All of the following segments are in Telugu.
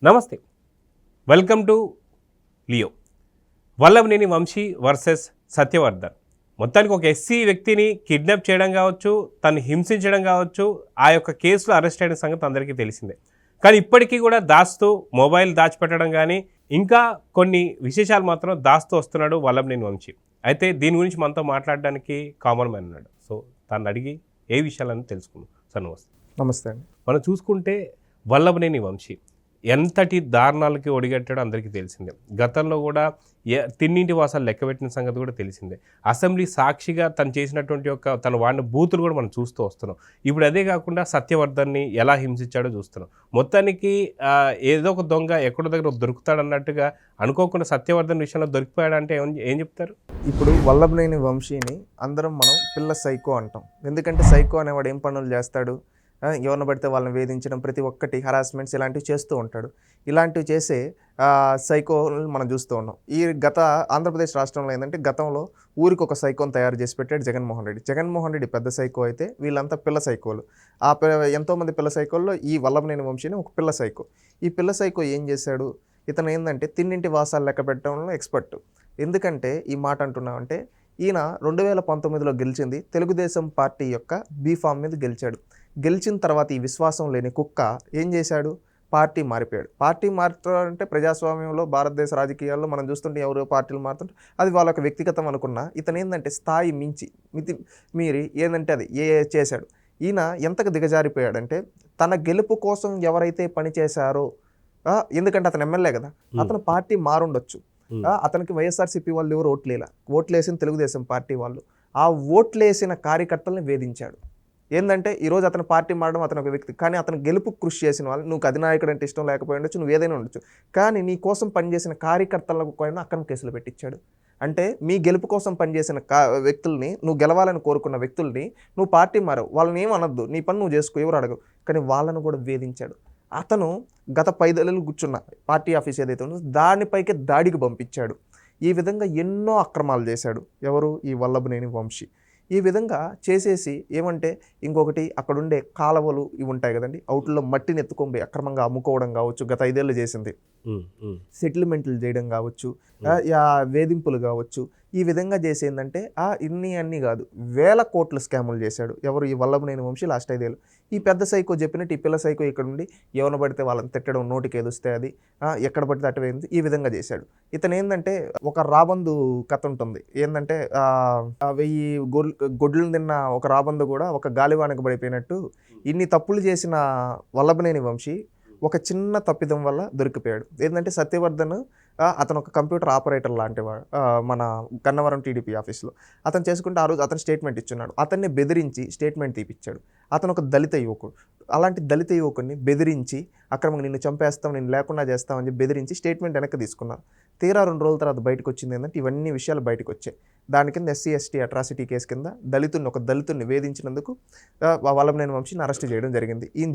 నమస్తే. Welcome to Leo. Vallabhaneni Vamsi versus Satyavardhan. మొత్తానికి ఒక ఎస్సీ వ్యక్తిని కిడ్నాప్ చేయడం కావచ్చు, తను హింసించడం కావచ్చు, ఆ యొక్క కేసులో అరెస్ట్ అయిన సంగతి అందరికీ తెలిసిందే. కానీ ఇప్పటికీ కూడా దాస్తూ మొబైల్ దాచిపెట్టడం కానీ ఇంకా కొన్ని విశేషాలు మాత్రం దాస్తూ వస్తున్నాడు వల్లభనేని వంశీ. అయితే దీని గురించి మనతో మాట్లాడడానికి కామన్ మ్యాన్ ఉన్నాడు. సో తను అడిగి ఏ విషయాలని తెలుసుకుందాం. సార్ నమస్తే. నమస్తే అండి. మనం చూసుకుంటే వల్లభనేని వంశీ ఎంతటి దారుణాలకి ఒడిగట్టాడో అందరికీ తెలిసిందే. గతంలో కూడా తిన్నింటి వాసాలు లెక్కబెట్టిన సంగతి కూడా తెలిసిందే. అసెంబ్లీ సాక్షిగా తను చేసినటువంటి తను వాడిన బూతులు కూడా మనం చూస్తూ వస్తున్నాం. ఇప్పుడు అదే కాకుండా సత్యవర్ధన్ని ఎలా హింసించాడో చూస్తున్నాం. మొత్తానికి ఏదో ఒక దొంగ ఎక్కడో దగ్గర దొరుకుతాడన్నట్టుగా అనుకోకుండా సత్యవర్ధన్ విషయంలో దొరికిపోయాడంటే ఏం చెప్తారు? ఇప్పుడు వల్లభనేని వంశీని అందరం మనం పిల్ల సైకో అంటాం. ఎందుకంటే సైకో అనేవాడు ఏం పనులు చేస్తాడు? ఎవరిని పడితే వాళ్ళని వేధించడం, ప్రతి ఒక్కటి హరాస్మెంట్స్ ఇలాంటివి చేస్తూ ఉంటాడు. ఇలాంటివి చేసే సైకోలు మనం చూస్తూ ఉన్నాం. ఈ ఆంధ్రప్రదేశ్ రాష్ట్రంలో ఏంటంటే గతంలో ఊరికి ఒక సైకోని తయారు చేసి పెట్టాడు జగన్మోహన్ రెడ్డి. జగన్మోహన్ రెడ్డి పెద్ద సైకో అయితే వీళ్ళంతా పిల్ల సైకోలు. ఎంతోమంది పిల్ల సైకోల్లో ఈ వల్లభనేని వంశీని ఒక పిల్ల సైకో. ఈ పిల్ల సైకో ఏం చేశాడు? ఇతను ఏంటంటే తిన్నింటి వాసాలు లెక్క పెట్టడంలో ఎక్స్పర్ట్. ఎందుకంటే ఈ మాట అంటున్నామంటే ఈయన 2019లో గెలిచింది తెలుగుదేశం పార్టీ యొక్క బీఫామ్ మీద గెలిచాడు. గెలిచిన తర్వాత ఈ విశ్వాసం లేని కుక్క ఏం చేశాడు? పార్టీ మారిపోయాడు. పార్టీ మారుతారంటే ప్రజాస్వామ్యంలో భారతదేశ రాజకీయాల్లో మనం చూస్తుంటే ఎవరో పార్టీలు మారుతుంటే అది వాళ్ళకి వ్యక్తిగతం అనుకున్నా, ఇతను ఏంటంటే స్థాయి మితి మీరి ఏంటంటే అది చేశాడు. ఈయన ఎంతకు దిగజారిపోయాడంటే తన గెలుపు కోసం ఎవరైతే పనిచేశారో, ఎందుకంటే అతను ఎమ్మెల్యే కదా, అతను పార్టీ మారుండొచ్చు. అతనికి వైఎస్ఆర్సీపీ వాళ్ళు ఎవరు ఓట్లేసిన తెలుగుదేశం పార్టీ వాళ్ళు ఆ ఓట్లేసిన కార్యకర్తల్ని వేధించాడు. ఏంటంటే ఈరోజు అతను పార్టీ మారడం అతను ఒక వ్యక్తి, కానీ అతను గెలుపు కృషి చేసిన వాళ్ళు, నువ్వు అధినాయకుడు అంటే ఇష్టం లేకపోయి ఉండొచ్చు, నువ్వు ఏదైనా ఉండొచ్చు, కానీ నీ కోసం పనిచేసిన కార్యకర్తలకు కూడా అక్రమ కేసులు పెట్టించాడు. అంటే మీ గెలుపు కోసం పనిచేసిన వ్యక్తుల్ని, నువ్వు గెలవాలని కోరుకున్న వ్యక్తుల్ని నువ్వు పార్టీ మారవు, వాళ్ళని ఏం అనొద్దు, నీ పని నువ్వు చేసుకో, ఎవరు అడగవు, కానీ వాళ్ళను కూడా వేధించాడు. అతను గత 5 ఏళ్ళు కూర్చున్న పార్టీ ఆఫీస్ ఏదైతే ఉందో దానిపైకి దాడికి పంపించాడు. ఈ విధంగా ఎన్నో అక్రమాలు చేశాడు. ఎవరు? ఈ వల్లభనేని వంశీ. ఈ విధంగా చేసేసి ఏమంటే ఇంకొకటి అక్కడుండే కాలువలు ఇవి ఉంటాయి కదండి, అవుట్లో మట్టిని ఎత్తుకొని అక్రమంగా అమ్ముకోవడం కావచ్చు, గత 5 ఏళ్ళు చేసింది. సెటిల్మెంట్లు చేయడం కావచ్చు, వేధింపులు కావచ్చు, ఈ విధంగా చేసేందంటే అన్నీ కాదు, 1000 కోట్ల స్కాములు చేశాడు. ఎవరు? ఈ వల్లభనేని వంశీ లాస్ట్ 5 ఏళ్ళు. ఈ పెద్ద సైకో చెప్పినట్టు ఈ పిల్ల సైకో ఇక్కడ ఉండి ఎవరిని పడితే వాళ్ళని తిట్టడం, నోటికి ఏదొస్తే అది, ఎక్కడ పడితే అటువైంది, ఈ విధంగా చేశాడు. ఇతను ఏంటంటే ఒక రాబందు కథ ఉంటుంది. ఏంటంటే 1000 గొడ్లను తిన్న ఒక రాబందు కూడా ఒక గాలివానకు పడిపోయినట్టు ఇన్ని తప్పులు చేసిన వల్లభనేని వంశీ ఒక చిన్న తప్పిదం వల్ల దొరికిపోయాడు. ఏంటంటే సత్యవర్ధన్ అతను ఒక కంప్యూటర్ ఆపరేటర్ లాంటివాడు మన గన్నవరం టీడీపీ ఆఫీస్లో. అతను చేసుకుంటే ఆ రోజు అతను స్టేట్మెంట్ ఇచ్చున్నాడు. అతన్ని బెదిరించి స్టేట్మెంట్ తీపిచ్చాడు. అతను ఒక దళిత యువకుడు. అలాంటి దళిత యువకుడిని బెదిరించి అక్రమంగా నిన్ను చంపేస్తాం, నేను లేకుండా చేస్తామని చెప్పి బెదిరించి స్టేట్మెంట్ వెనక్కి తీసుకున్నారు. తీరా 2 రోజుల తర్వాత బయటకు వచ్చింది ఏంటంటే ఇవన్నీ విషయాలు బయటకు వచ్చాయి. దాని కింద SC/ST అట్రాసిటీ కేసు కింద ఒక దళితుడిని వేధించినందుకు వల్లభనేని వంశీని అరెస్ట్ చేయడం జరిగింది. ఈయన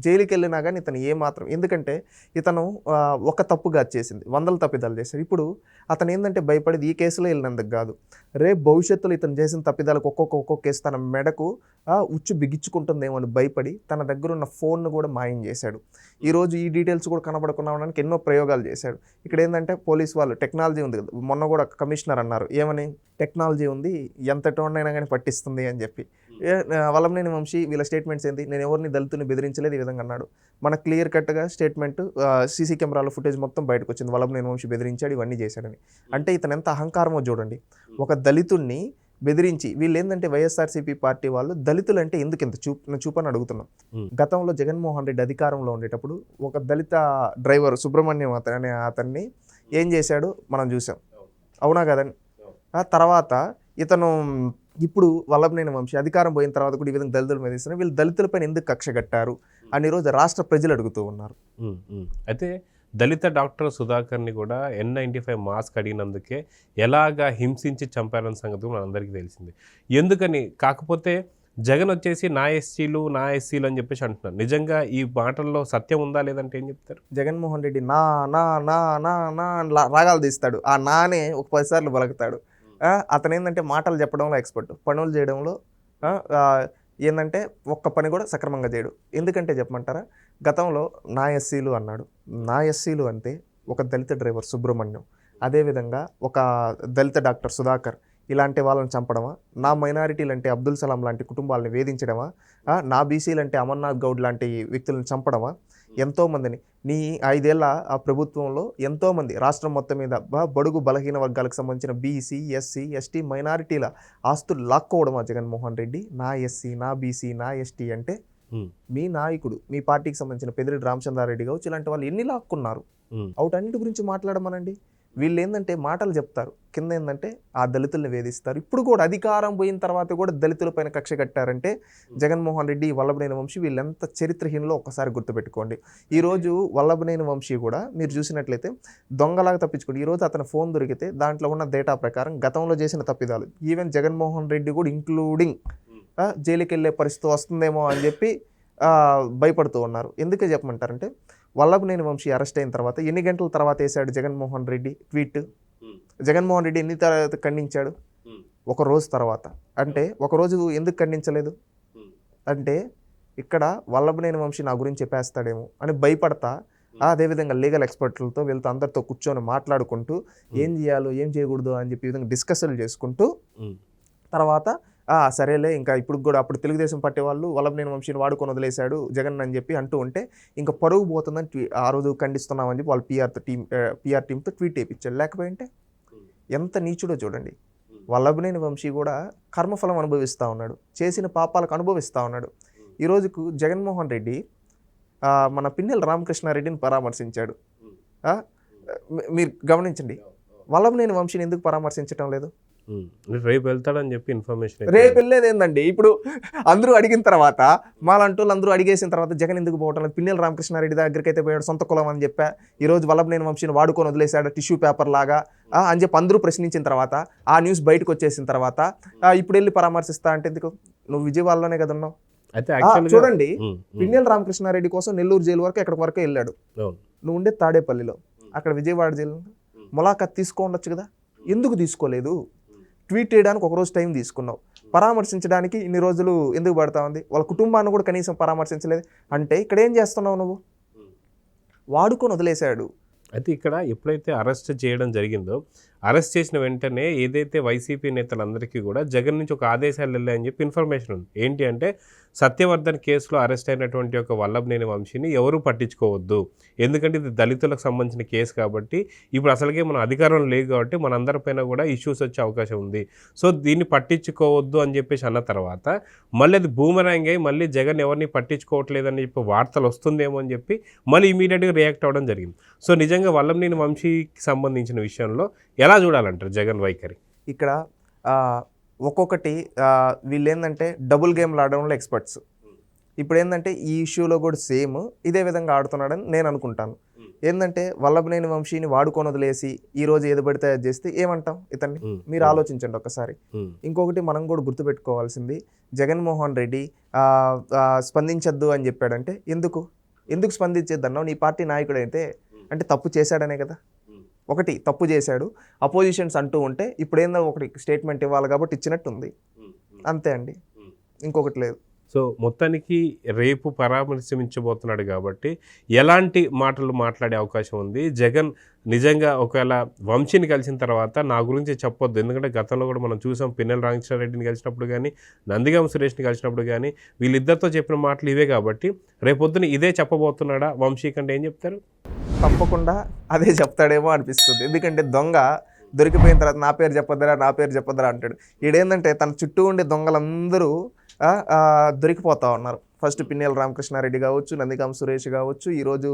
జైలుకి వెళ్ళినా కానీ ఇతను ఏమాత్రం, ఎందుకంటే ఇతను ఒక తప్పుగా చేసింది, 100 తప్పిదాలు చేశారు. ఇప్పుడు అతను ఏంటంటే భయపడేది ఈ కేసులో వెళ్ళినందుకు కాదు, రేపు భవిష్యత్తులో ఇతను చేసిన తప్పిదాలకు ఒక్కొక్క కేసు తన మెడకు ఉచ్చు బిగించుకుంటుందేమో అని భయపడి తన దగ్గర ఉన్న ఫోన్ను కూడా మాయం చేశాడు. ఈరోజు ఈ డీటెయిల్స్ కూడా కనబడకుండా ఉండడానికి ఎన్నో ప్రయోగాలు చేశాడు. ఇక్కడ ఏంటంటే పోలీస్ వాళ్ళు టెక్నాలజీ ఉంది కదా, మొన్న కూడా కమిషనర్ అన్నారు ఏమని, టెక్నాలజీ ఉంది ఎంత టోన్నైనా కానీ పట్టిస్తుంది అని చెప్పి. వల్లభనేని వంశీ వీళ్ళ స్టేట్మెంట్స్ ఏంటి, నేను ఎవరిని దళితుని బెదిరించలేదు ఈ విధంగా అన్నాడు. మన క్లియర్ కట్గా స్టేట్మెంట్ సీసీ కెమెరాల ఫుటేజ్ మొత్తం బయటకు వచ్చింది, వల్లభనేని వంశీ బెదిరించాడు, ఇవన్నీ చేశాడని. అంటే ఇతను ఎంత అహంకారమో చూడండి. ఒక దళితుడిని బెదిరించి, వీళ్ళు ఏంటంటే వైఎస్ఆర్సీపీ పార్టీ వాళ్ళు దళితులు అంటే ఎందుకు ఇంత చూపని అడుగుతున్నాం. గతంలో జగన్మోహన్ రెడ్డి అధికారంలో ఉండేటప్పుడు ఒక దళిత డ్రైవర్ సుబ్రహ్మణ్యం అనే అతన్ని ఏం చేశాడు మనం చూసాం, అవునా కదండి. తర్వాత ఇతను ఇప్పుడు వల్లభనేని వంశీ అధికారం పోయిన తర్వాత కూడా ఈ విధంగా దళితుల మీద ఇస్తున్నారు. వీళ్ళు దళితులపైన ఎందుకు కక్ష కట్టారు అని రోజు రాష్ట్ర ప్రజలు అడుగుతూ ఉన్నారు. అయితే దళిత డాక్టర్ సుధాకర్ని కూడా N95 మాస్క్ అడిగినందుకే ఎలాగా హింసించి చంపారన్న సంగతి మనందరికీ తెలిసింది. ఎందుకని కాకపోతే జగన్ వచ్చేసి నా ఎస్సీలు అని చెప్పేసి అంటున్నారు. నిజంగా ఈ మాటల్లో సత్యం ఉందా లేదంటే ఏం చెప్తారు? జగన్మోహన్ రెడ్డి నా నా నా నా నా రాగాలు తీస్తాడు, ఆ నానే ఒక 10 సార్లు బలకుతాడు. అతను ఏంటంటే మాటలు చెప్పడంలో ఎక్స్పర్ట్, పనులు చేయడంలో ఏంటంటే ఒక్క పని కూడా సక్రమంగా చేయడు. ఎందుకంటే చెప్పమంటారా, గతంలో నా ఎస్సీలు అన్నాడు. నా ఎస్సీలు అంటే ఒక దళిత డ్రైవర్ సుబ్రహ్మణ్యం, అదేవిధంగా ఒక దళిత డాక్టర్ సుధాకర్, ఇలాంటి వాళ్ళని చంపడమా? నా మైనారిటీలు అంటే అబ్దుల్ సలాం లాంటి కుటుంబాలను వేధించడమా? నా బీసీలు అంటే అమర్నాథ్ గౌడ్ లాంటి వ్యక్తులను చంపడమా? ఎంతోమందిని నీ 5 ఏళ్ల ఆ ప్రభుత్వంలో ఎంతోమంది రాష్ట్రం మొత్తం మీద బడుగు బలహీన వర్గాలకు సంబంధించిన బీసీ, ఎస్సీ, ఎస్టీ మైనారిటీల ఆస్తులు లాక్కోవడమా జగన్మోహన్ రెడ్డి? నా ఎస్సీ, నా బీసీ, నా ఎస్టీ అంటే మీ నాయకుడు, మీ పార్టీకి సంబంధించిన పెద్దిరెడ్డి రామచంద్రారెడ్డి కావచ్చు, ఇలాంటి వాళ్ళు ఎన్ని లాక్కున్నారు? అవుటన్నిటి గురించి మాట్లాడమనండి. వీళ్ళు ఏంటంటే మాటలు చెప్తారు, కింద ఏంటంటే ఆ దళితుల్ని వేధిస్తారు. ఇప్పుడు కూడా అధికారం పోయిన తర్వాత కూడా దళితులపైన కక్ష కట్టారంటే జగన్మోహన్ రెడ్డి, వల్లభనేని వంశీ వీళ్ళు ఎంత చరిత్రహీనలో ఒక్కసారి గుర్తుపెట్టుకోండి. ఈరోజు వల్లభనేని వంశీ కూడా మీరు చూసినట్లయితే దొంగలాగా తప్పించుకోండి. ఈరోజు అతని ఫోన్ దొరికితే దాంట్లో ఉన్న డేటా ప్రకారం గతంలో చేసిన తప్పిదాలు, ఈవెన్ జగన్మోహన్ రెడ్డి కూడా ఇంక్లూడింగ్ జైలుకి వెళ్ళే పరిస్థితి వస్తుందేమో అని చెప్పి భయపడుతూ ఉన్నారు. ఎందుకే చెప్పమంటారంటే, వల్లభనేని వంశీ అరెస్ట్ అయిన తర్వాత ఎన్ని గంటల తర్వాత వేశాడు జగన్మోహన్ రెడ్డి ట్వీట్? జగన్మోహన్ రెడ్డి ఎన్ని తర్వాత ఖండించాడు? ఒక రోజు తర్వాత. అంటే ఒకరోజు ఎందుకు ఖండించలేదు అంటే, ఇక్కడ వల్లభనేని వంశీ నా గురించి చెప్పేస్తాడేమో అని భయపడతా, అదేవిధంగా లీగల్ ఎక్స్పర్ట్లతో వీళ్ళతో అందరితో కూర్చొని మాట్లాడుకుంటూ ఏం చేయాలో ఏం చేయకూడదు అని చెప్పి విధంగా డిస్కషన్లు చేసుకుంటూ తర్వాత సరేలే ఇంకా ఇప్పుడు కూడా అప్పుడు తెలుగుదేశం పార్టీ వాళ్ళు వల్లభనేని వంశీని వాడుకొని వదిలేశాడు జగన్ అని చెప్పి అంటూ ఉంటే ఇంకా పరుగు పోతుందని ఆ రోజు ఖండిస్తున్నామని చెప్పి వాళ్ళు పిఆర్ టీంతో ట్వీట్ వేయించాడు. లేకపోయింటే ఎంత నీచుడో చూడండి. వల్లభనేని వంశీ కూడా కర్మఫలం అనుభవిస్తూ ఉన్నాడు, చేసిన పాపాలకు అనుభవిస్తూ ఉన్నాడు. ఈరోజుకు జగన్మోహన్ రెడ్డి మన పిన్నెల రామకృష్ణారెడ్డిని పరామర్శించాడు. మీరు గమనించండి, వల్లభనేని వంశీని ఎందుకు పరామర్శించడం లేదు? రేపు వెళ్తాడని చెప్పి ఇన్ఫర్మేషన్. రేపు వెళ్ళేది ఏందండి, ఇప్పుడు అందరూ అడిగిన తర్వాత మాలాంటి వాళ్ళు అందరూ అడిగేసిన తర్వాత జగన్ ఎందుకు పోవటం లేదు? పిన్నెల రామకృష్ణారెడ్డి దగ్గరికి అయితే పోయాడు, సొంత కులం అని చెప్పా. ఈరోజు వల్లభనేని వంశీని వాడుకొని వదిలేశాడు టిష్యూ పేపర్ లాగా అని చెప్పి అందరూ ప్రశ్నించిన తర్వాత, ఆ న్యూస్ బయటకు వచ్చేసిన తర్వాత ఇప్పుడు వెళ్ళి పరామర్శిస్తా అంటే ఎందుకు? నువ్వు విజయవాడలోనే కదా ఉన్నావు. చూడండి, పిన్నెల రామకృష్ణారెడ్డి కోసం నెల్లూరు జైలు వరకు ఎక్కడి వరకు వెళ్ళాడు. నువ్వు ఉండే తాడేపల్లిలో, అక్కడ విజయవాడ జైలు ములాఖత్ తీసుకోండొచ్చు కదా, ఎందుకు తీసుకోలేదు? ట్వీట్ చేయడానికి ఒకరోజు టైం తీసుకున్నావు, పరామర్శించడానికి ఇన్ని రోజులు ఎందుకు పడతా ఉంది? వాళ్ళ కుటుంబాన్ని కూడా కనీసం పరామర్శించలేదు అంటే ఇక్కడ ఏం చేస్తున్నావు నువ్వు? వాడుకొని వదిలేశాడు. అయితే ఇక్కడ ఎప్పుడైతే అరెస్ట్ చేయడం జరిగిందో, అరెస్ట్ చేసిన వెంటనే ఏదైతే వైసీపీ నేతలందరికీ కూడా జగన్ నుంచి ఒక ఆదేశాలు వెళ్ళాయని చెప్పి ఇన్ఫర్మేషన్ ఉంది. ఏంటి అంటే, సత్యవర్ధన్ కేసులో అరెస్ట్ అయినటువంటి ఒక వల్లభనేని వంశీని ఎవరూ పట్టించుకోవద్దు, ఎందుకంటే ఇది దళితులకు సంబంధించిన కేసు కాబట్టి, ఇప్పుడు అసలుకే మన అధికారం లేదు కాబట్టి మనందరిపైన కూడా ఇష్యూస్ వచ్చే అవకాశం ఉంది, సో దీన్ని పట్టించుకోవద్దు అని చెప్పేసి అన్న తర్వాత మళ్ళీ అది బూమరాంగ్ అయ్యి మళ్ళీ జగన్ ఎవరిని పట్టించుకోవట్లేదని చెప్పి వార్తలు వస్తుందేమో అని చెప్పి మళ్ళీ ఇమీడియట్గా రియాక్ట్ అవ్వడం జరిగింది. సో నిజంగా వల్లభనేని వంశీకి సంబంధించిన విషయంలో ఎలా చూడాలంటారు జగన్ వైఖరి? ఇక్కడ ఒక్కొక్కటి వీళ్ళు ఏంటంటే డబుల్ గేమ్లు ఆడడంలో ఎక్స్పర్ట్స్. ఇప్పుడు ఏంటంటే ఈ ఇష్యూలో కూడా సేమ్ ఇదే విధంగా ఆడుతున్నాడని నేను అనుకుంటాను. ఏంటంటే వల్లభనేని వంశీని వాడుకొని వదిలేసి ఈరోజు ఏది పడితే అది చేస్తే ఏమంటాం ఇతన్ని? మీరు ఆలోచించండి ఒకసారి. ఇంకొకటి మనం కూడా గుర్తుపెట్టుకోవాల్సింది, జగన్మోహన్ రెడ్డి స్పందించద్దు అని చెప్పాడంటే ఎందుకు స్పందించేద్దన్నావు? నీ పార్టీ నాయకుడు అయితే అంటే తప్పు చేశాడనే కదా. ఒకటి తప్పు చేశాడు, అపోజిషన్స్ అంటూ ఉంటే ఇప్పుడు ఏందో ఒకటి స్టేట్మెంట్ ఇవ్వాలి కాబట్టి ఇచ్చినట్టుంది, అంతే అండి, ఇంకొకటి లేదు. సో మొత్తానికి రేపు పరామర్శించబోతున్నాడు కాబట్టి ఎలాంటి మాటలు మాట్లాడే అవకాశం ఉంది? జగన్ నిజంగా ఒకవేళ వంశీని కలిసిన తర్వాత నా గురించి చెప్పొద్దు, ఎందుకంటే గతంలో కూడా మనం చూసాం, పిన్నెల రామకృష్ణారెడ్డిని కలిసినప్పుడు కానీ నందిగామ సురేష్ని కలిసినప్పుడు కానీ వీళ్ళిద్దరితో చెప్పిన మాటలు ఇవే కాబట్టి రేపొద్దున ఇదే చెప్పబోతున్నాడా వంశీ కంటే ఏం చెప్తారు? తప్పకుండా అదే చెప్తాడేమో అనిపిస్తుంది. ఎందుకంటే దొంగ దొరికిపోయిన తర్వాత నా పేరు చెప్పొద్దరా అంటాడు. ఈడేంటంటే తన చుట్టూ ఉండే దొంగలందరూ దొరికిపోతూ ఉన్నారు. ఫస్ట్ పిన్నెల రామకృష్ణారెడ్డి కావచ్చు, నందిగామ సురేష్ కావచ్చు, ఈరోజు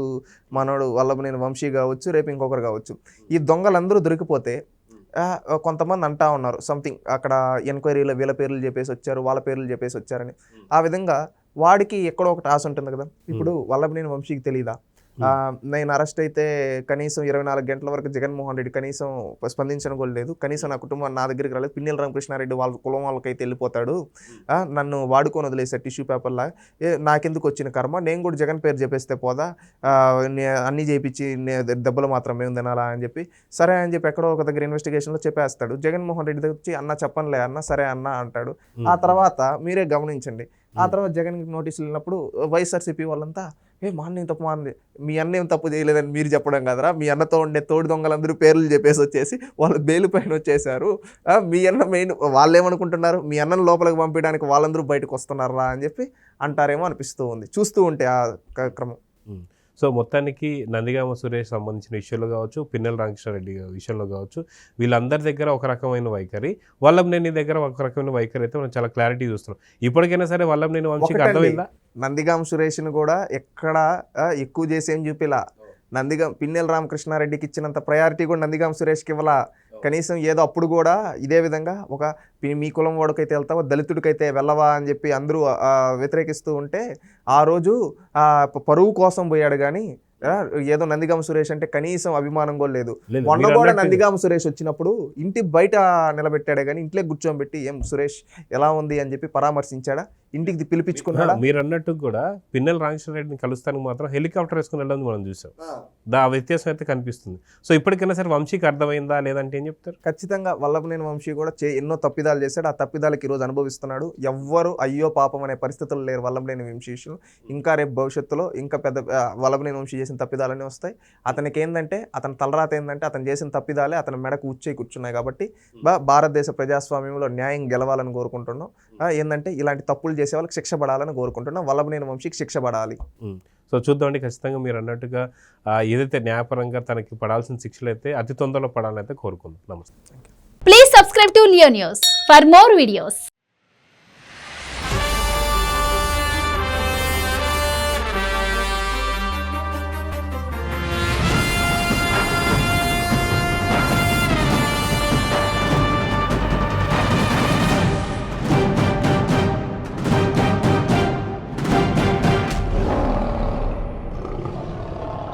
మనోడు వల్లభనేని వంశీ కావచ్చు, రేపు ఇంకొకరు కావచ్చు. ఈ దొంగలందరూ దొరికిపోతే కొంతమంది అంటా ఉన్నారు సంథింగ్ అక్కడ ఎంక్వైరీలో వీళ్ళ పేర్లు చెప్పేసి వచ్చారు, వాళ్ళ పేర్లు చెప్పేసి వచ్చారని. ఆ విధంగా వాడికి ఎక్కడో ఒకటి ఆశ ఉంటుంది కదా. ఇప్పుడు వల్లభనేని వంశీకి తెలియదా, నేను అరెస్ట్ అయితే కనీసం 24 గంటల వరకు జగన్మోహన్ రెడ్డి కనీసం స్పందించడం కూడా లేదు, కనీసం నా కుటుంబం నా దగ్గరికి రాలేదు, పిన్నెల రామకృష్ణారెడ్డి వాళ్ళ కులం వాళ్ళకైతే వెళ్ళిపోతాడు, నన్ను వాడుకొని వదిలేసారు టిష్యూ పేపర్లా, నాకెందుకు వచ్చిన కర్మ, నేను కూడా జగన్ పేరు చెప్పేస్తే పోదా, అన్నీ చేయించి దెబ్బలు మాత్రమే ఉంది అలా అని చెప్పి సరే అని చెప్పి ఎక్కడో ఒక దగ్గర ఇన్వెస్టిగేషన్లో చెప్పేస్తాడు. జగన్మోహన్ రెడ్డి దగ్గర వచ్చి అన్న చెప్పనులే అన్న, సరే అన్న అంటాడు. ఆ తర్వాత మీరే గమనించండి, ఆ తర్వాత జగన్కి నోటీసులు వెళ్ళినప్పుడు వైఎస్ఆర్సీపీ వాళ్ళంతా మా అన్న ఏం తప్పు మాంది, మీ అన్న ఏం తప్పు చేయలేదని మీరు చెప్పడం కదరా, మీ అన్నతో ఉండే తోడు దొంగలందరూ పేర్లు చెప్పేసి వచ్చేసి వాళ్ళు బెయిల్ పైన వచ్చేసారు, మీ అన్న మెయిన్ వాళ్ళు ఏమనుకుంటున్నారు, మీ అన్నను లోపలికి పంపించడానికి వాళ్ళందరూ బయటకు వస్తున్నారా అని చెప్పి అంటారేమో అనిపిస్తూ ఉంది చూస్తూ ఉంటే ఆ క్రమం. సో మొత్తానికి నందిగామ సురేష్ సంబంధించిన విషయంలో కావచ్చు, పిన్నెల రామకృష్ణారెడ్డి విషయంలో కావచ్చు, వీళ్ళందరి దగ్గర ఒక రకమైన వైఖరి, వల్లభనేని దగ్గర ఒక రకమైన వైఖరి అయితే మనం చాలా క్లారిటీ చూస్తున్నాం. ఇప్పటికైనా సరే వల్లభనేని వంశీకి అర్థమైందా? నందిగామ సురేష్ని కూడా ఎక్కడ ఎక్కువ చేసి ఏం చూపిలా, పిన్నెల రామకృష్ణారెడ్డికి ఇచ్చినంత ప్రయారిటీ కూడా నందిగామ సురేష్కి ఇవ్వాల. కనీసం ఏదో అప్పుడు కూడా ఇదే విధంగా ఒక మీ కులం వాడికైతే వెళ్తావా, దళితుడికైతే వెళ్ళవా అని చెప్పి అందరూ వ్యతిరేకిస్తూ ఉంటే ఆ రోజు పరువు కోసం పోయాడు కానీ ఏదో నందిగామ సురేష్ అంటే కనీసం అభిమానం కూడా లేదు. మొన్న కూడా నందిగామ సురేష్ వచ్చినప్పుడు ఇంటి బయట నిలబెట్టాడే కానీ ఇంట్లో కూర్చోబెట్టి ఏం సురేష్ ఎలా ఉంది అని చెప్పి పరామర్శించాడా, ఇంటికి పిలిపించుకున్నాడా? మీరు అన్నట్టు కూడా పిన్నెల రామకృష్ణారెడ్డిని కలుస్తానికి మాత్రం హెలికాప్టర్ వేసుకుని వెళ్ళడం మనం చూసాం. ఆ వ్యత్యాసం అయితే కనిపిస్తుంది. సో ఇప్పటికైనా సరే వంశీకి అర్థమైందా లేదంటే ఏం చెప్తారు? ఖచ్చితంగా వల్లభనేని వంశీ కూడా ఎన్నో తప్పిదాలు చేశాడు, ఆ తప్పిదాలకి ఈరోజు అనుభవిస్తున్నాడు. ఎవ్వరు అయ్యో పాపం అనే పరిస్థితులు లేరు వల్లభనేని వంశీ విషయం. ఇంకా రేపు భవిష్యత్తులో ఇంకా పెద్ద వల్లభనేని వంశీ చేసిన తప్పిదాలన్నీ వస్తాయి. అతనికి ఏంటంటే అతని తలరాత ఏంటంటే అతను చేసిన తప్పిదాలే అతని మెడకు ఉచ్చేయి కూర్చున్నాయి. కాబట్టి భారతదేశ ప్రజాస్వామ్యంలో న్యాయం గెలవాలని కోరుకుంటున్నాం. ఏంటంటే ఇలాంటి తప్పులు చేసే వాళ్ళకి శిక్ష పడాలని కోరుకుంటున్నాం. వల్లభనేని వంశీకి శిక్ష పడాలి. సో చూద్దామండి, ఖచ్చితంగా మీరు అన్నట్టుగా ఏదైతే న్యాయపరంగా తనకి పడాల్సిన శిక్షలు అయితే అతి తొందరలో పడాలని అయితే కోరుకుందాం. నమస్తే. Please subscribe to Leo News for more videos.